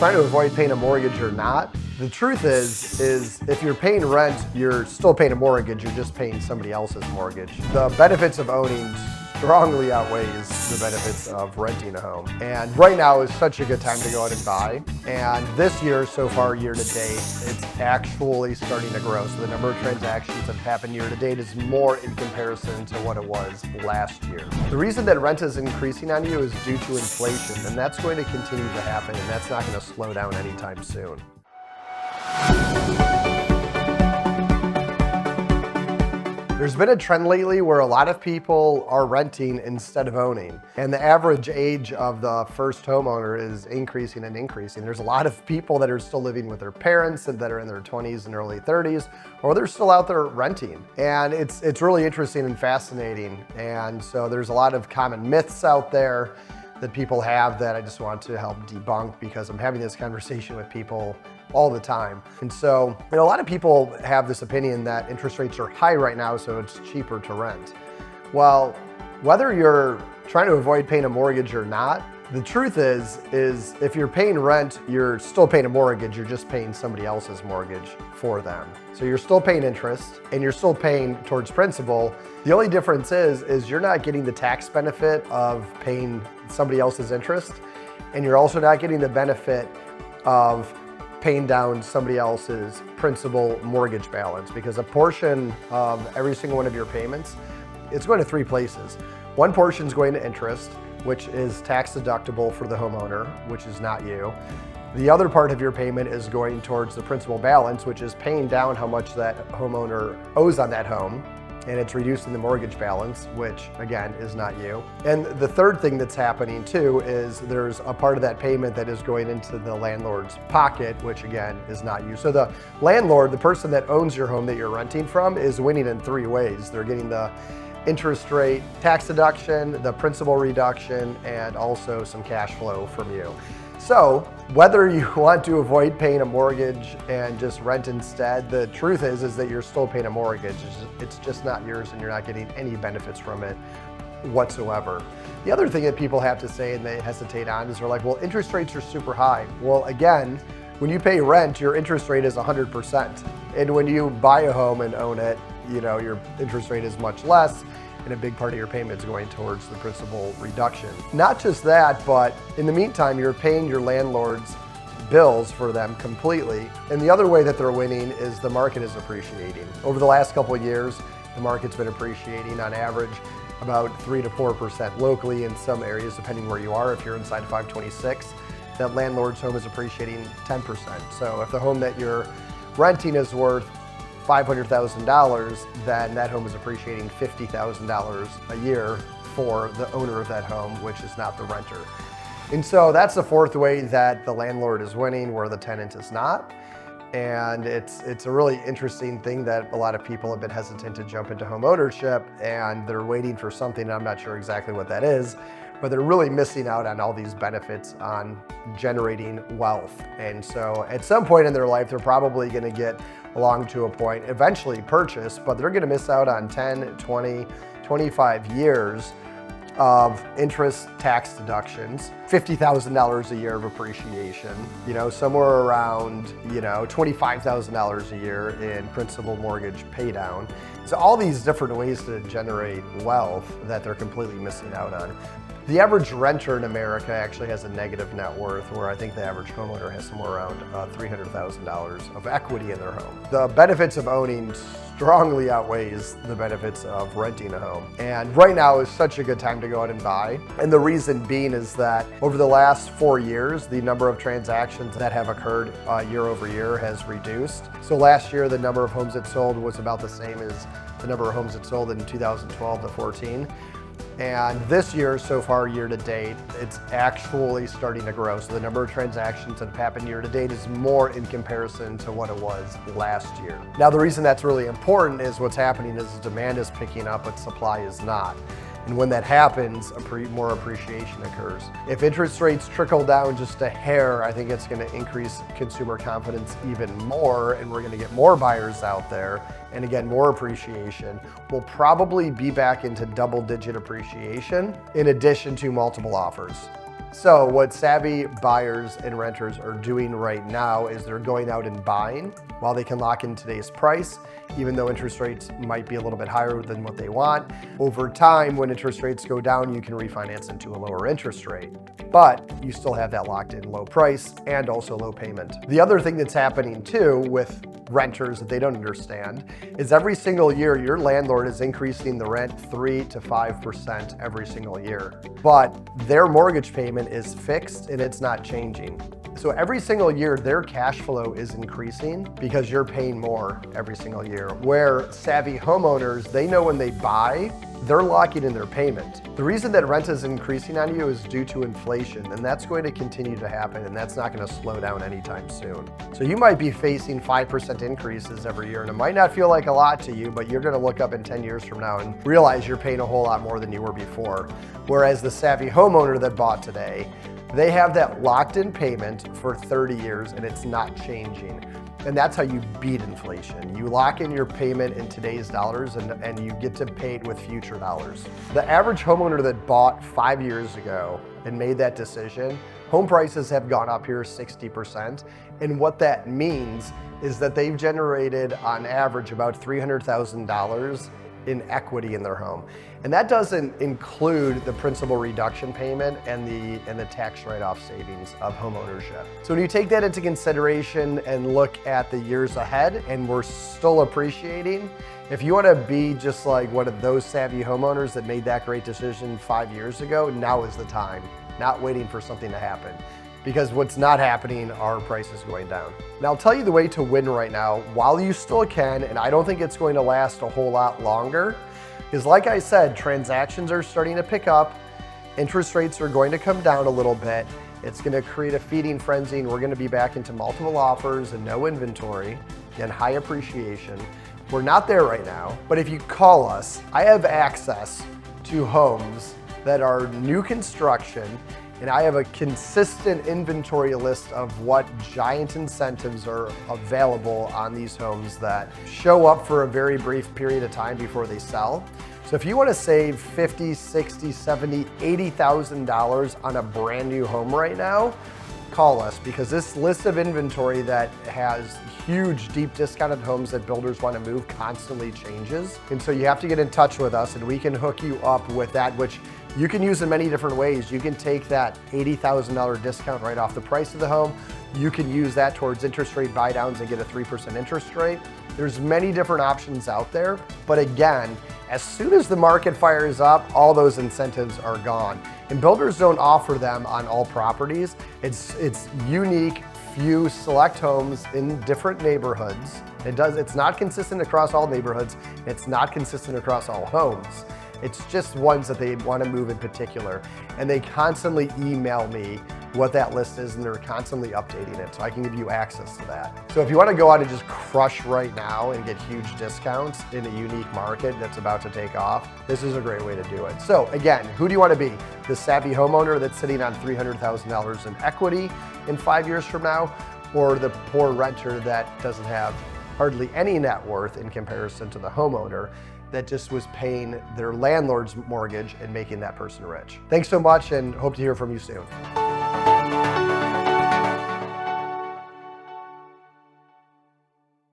trying to avoid paying a mortgage or not. The truth is if you're paying rent, you're still paying a mortgage, you're just paying somebody else's mortgage. The benefits of owning strongly outweighs the benefits of renting a home. And right now is such a good time to go out and buy. And this year, so far year to date, it's actually starting to grow. So the number of transactions that have happened year to date is more in comparison to what it was last year. The reason that rent is increasing on you is due to inflation, and that's going to continue to happen, and that's not going to slow down anytime soon. There's been a trend lately where a lot of people are renting instead of owning, and the average age of the first homeowner is increasing and increasing. There's a lot of people that are still living with their parents and that are in their 20s and early 30s, or they're still out there renting. And it's really interesting and fascinating. And so there's a lot of common myths out there that people have that I just want to help debunk, because I'm having this conversation with people all the time. And so, a lot of people have this opinion that interest rates are high right now, so it's cheaper to rent. Well, whether you're trying to avoid paying a mortgage or not, the truth is if you're paying rent, you're still paying a mortgage, you're just paying somebody else's mortgage for them. So you're still paying interest and you're still paying towards principal. The only difference is you're not getting the tax benefit of paying somebody else's interest, and you're also not getting the benefit of paying down somebody else's principal mortgage balance, because a portion of every single one of your payments, it's going to three places. One portion is going to interest, which is tax deductible for the homeowner, which is not you. The other part of your payment is going towards the principal balance, which is paying down how much that homeowner owes on that home, and it's reducing the mortgage balance, which again is not you. And the third thing that's happening too is there's a part of that payment that is going into the landlord's pocket, which again is not you. So the landlord, the person that owns your home that you're renting from, is winning in three ways. They're getting the interest rate tax deduction, the principal reduction, and also some cash flow from you. So whether you want to avoid paying a mortgage and just rent instead, the truth is that you're still paying a mortgage. It's just not yours, and you're not getting any benefits from it whatsoever. The other thing that people have to say and they hesitate on is they're like, well, interest rates are super high. Well, again, when you pay rent, your interest rate is 100%. And when you buy a home and own it, your interest rate is much less, and a big part of your payment is going towards the principal reduction. Not just that, but in the meantime, you're paying your landlord's bills for them completely. And the other way that they're winning is the market is appreciating. Over the last couple of years, the market's been appreciating on average about 3 to 4% locally, in some areas, depending where you are. If you're inside 526, that landlord's home is appreciating 10%. So if the home that you're renting is worth $500,000, then that home is appreciating $50,000 a year for the owner of that home, which is not the renter. And so that's the fourth way that the landlord is winning, where the tenant is not. And it's a really interesting thing that a lot of people have been hesitant to jump into home ownership, and they're waiting for something, and I'm not sure exactly what that is, but they're really missing out on all these benefits on generating wealth. And so at some point in their life, they're probably going to get along to a point, eventually purchase, but they're going to miss out on 10, 20, 25 years of interest tax deductions, $50,000 a year of appreciation, somewhere around, $25,000 a year in principal mortgage pay down. So all these different ways to generate wealth that they're completely missing out on. The average renter in America actually has a negative net worth, where I think the average homeowner has somewhere around $300,000 of equity in their home. The benefits of owning strongly outweighs the benefits of renting a home. And right now is such a good time to go out and buy. And the reason being is that over the last 4 years, the number of transactions that have occurred year over year has reduced. So last year, the number of homes that sold was about the same as the number of homes that sold in 2012 to 14. And this year, so far year to date, it's actually starting to grow. So the number of transactions that have happened year to date is more in comparison to what it was last year. Now, the reason that's really important is what's happening is the demand is picking up, but supply is not. And when that happens, more appreciation occurs. If interest rates trickle down just a hair, I think it's going to increase consumer confidence even more, and we're going to get more buyers out there, and again, more appreciation. We'll probably be back into double-digit appreciation in addition to multiple offers. So what savvy buyers and renters are doing right now is they're going out and buying while they can lock in today's price, even though interest rates might be a little bit higher than what they want. Over time, when interest rates go down, you can refinance into a lower interest rate, but you still have that locked in low price and also low payment. The other thing that's happening too with renters that they don't understand is every single year your landlord is increasing the rent 3 to 5% every single year, but their mortgage payment is fixed and it's not changing. So every single year their cash flow is increasing because you're paying more every single year. Where savvy homeowners, they know when they buy, they're locking in their payment. The reason that rent is increasing on you is due to inflation, and that's going to continue to happen, and that's not going to slow down anytime soon. So you might be facing 5% increases every year, and it might not feel like a lot to you, but you're going to look up in 10 years from now and realize you're paying a whole lot more than you were before. Whereas the savvy homeowner that bought today, they have that locked in payment for 30 years and it's not changing. And that's how you beat inflation. You lock in your payment in today's dollars and you get to pay it with future dollars. The average homeowner that bought 5 years ago and made that decision, home prices have gone up here 60%. And what that means is that they've generated on average about $300,000 in equity in their home. And that doesn't include the principal reduction payment and the tax write-off savings of home ownership. So when you take that into consideration and look at the years ahead, and we're still appreciating, if you want to be just like one of those savvy homeowners that made that great decision 5 years ago, now is the time, not waiting for something to happen. Because what's not happening are prices going down. Now I'll tell you the way to win right now while you still can, and I don't think it's going to last a whole lot longer, is like I said, transactions are starting to pick up, interest rates are going to come down a little bit, it's going to create a feeding frenzy, and we're going to be back into multiple offers and no inventory and high appreciation. We're not there right now, but if you call us, I have access to homes that are new construction, and I have a consistent inventory list of what giant incentives are available on these homes that show up for a very brief period of time before they sell. So if you want to save $50,000, $60,000, $70,000, $80,000 on a brand new home right now, call us, because this list of inventory that has huge, deep discounted homes that builders want to move constantly changes. And so you have to get in touch with us and we can hook you up with that, which you can use in many different ways. You can take that $80,000 discount right off the price of the home. You can use that towards interest rate buy downs and get a 3% interest rate. There's many different options out there. But again, as soon as the market fires up, all those incentives are gone. And builders don't offer them on all properties. It's unique, few select homes in different neighborhoods. It's not consistent across all neighborhoods. It's not consistent across all homes. It's just ones that they want to move in particular. And they constantly email me what that list is, and they're constantly updating it, so I can give you access to that. So if you want to go out and just crush right now and get huge discounts in a unique market that's about to take off, this is a great way to do it. So again, who do you want to be? The savvy homeowner that's sitting on $300,000 in equity in 5 years from now, or the poor renter that doesn't have hardly any net worth in comparison to the homeowner that just was paying their landlord's mortgage and making that person rich? Thanks so much, and hope to hear from you soon.